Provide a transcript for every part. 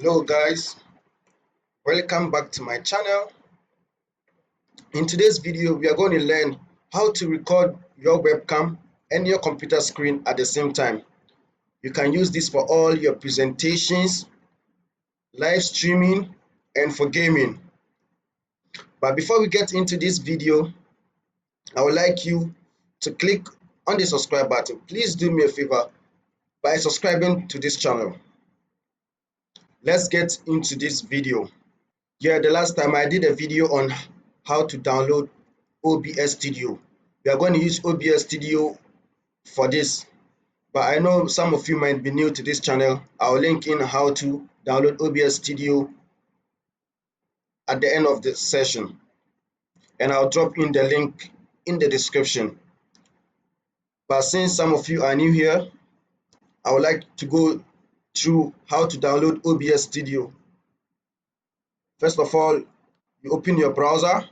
Hello guys, welcome back to my channel. In today's video we are going to learn how to record your webcam and your computer screen at the same time. You can use this for all your presentations, live streaming and for gaming. But before we get into this video, I would like you to click on the subscribe button. Please do me a favor by subscribing to this channel. Let's get into this video. Yeah, the last time I did a video on how to download OBS Studio. We are going to use OBS Studio for this, but I know some of you might be new to this channel. I'll link in how to download OBS Studio at the end of the session, and I'll drop in the link in the description. But since some of you are new here, I would like to go through how to download OBS Studio. First of all, you open your browser.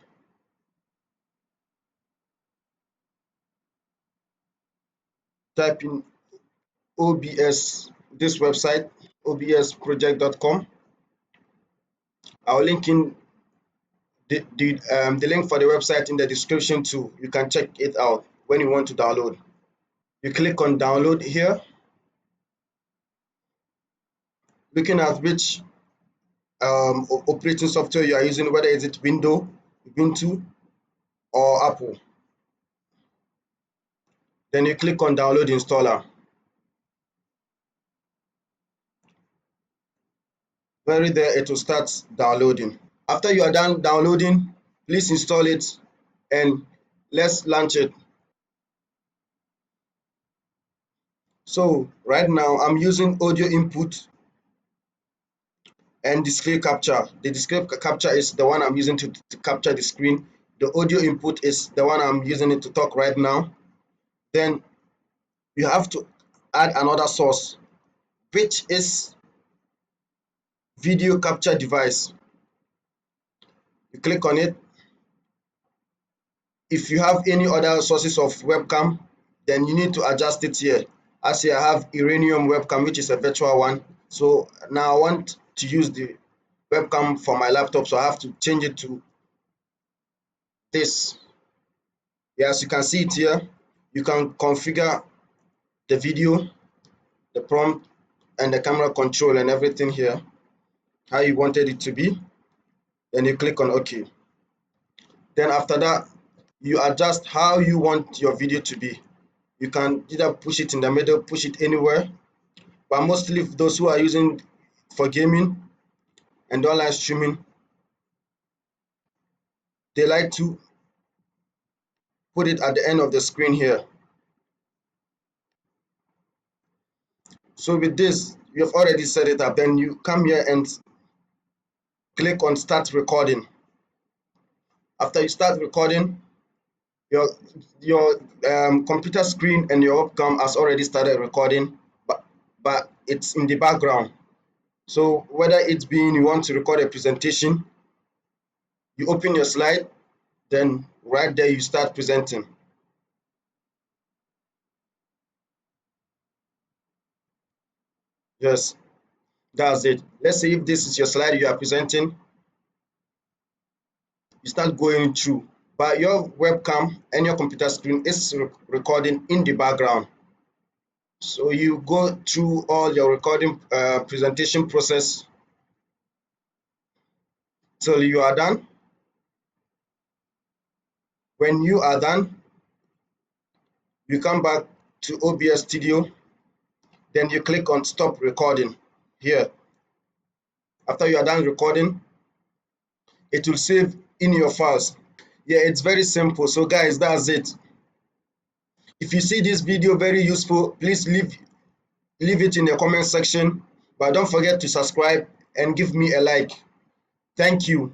Type in OBS, this website, obsproject.com. I'll link in the link for the website in the description too. You can check it out when you want to download. You click on download here, looking at which operating software you are using, whether is it Windows, Ubuntu or Apple. Then you click on download installer. Very there, it will start downloading. After you are done downloading, please install it and let's launch it. So right now I'm using audio input and display capture. The display capture is the one I'm using to capture the screen. The audio input is the one I'm using it to talk right now. Then you have to add another source, which is video capture device. You click on it. If you have any other sources of webcam, then you need to adjust it here. As here I have Uranium webcam, which is a virtual one. So now I want to use the webcam for my laptop, so I have to change it to this. Yeah, as you can see it here, you can configure the video, the prompt and the camera control and everything here, how you wanted it to be. Then you click on OK. Then after that, you adjust how you want your video to be. You can either push it in the middle, push it anywhere, but mostly those who are using for gaming and online streaming, they like to put it at the end of the screen here. So with this, you have already set it up. Then you come here and click on start recording. After you start recording, your computer screen and your webcam has already started recording, but it's in the background. So whether it's being you want to record a presentation, you open your slide, then right there you start presenting. Yes, that's it. Let's say if this is your slide you are presenting, you start going through, but your webcam and your computer screen is recording in the background. So you go through all your recording presentation process till you are done. When you are done, you come back to OBS Studio, then you click on stop recording here. After you are done recording, it will save in your files. Yeah, it's very simple. So guys, that's it. If you see this video very useful, please leave it in the comment section, but don't forget to subscribe and give me a like. Thank you.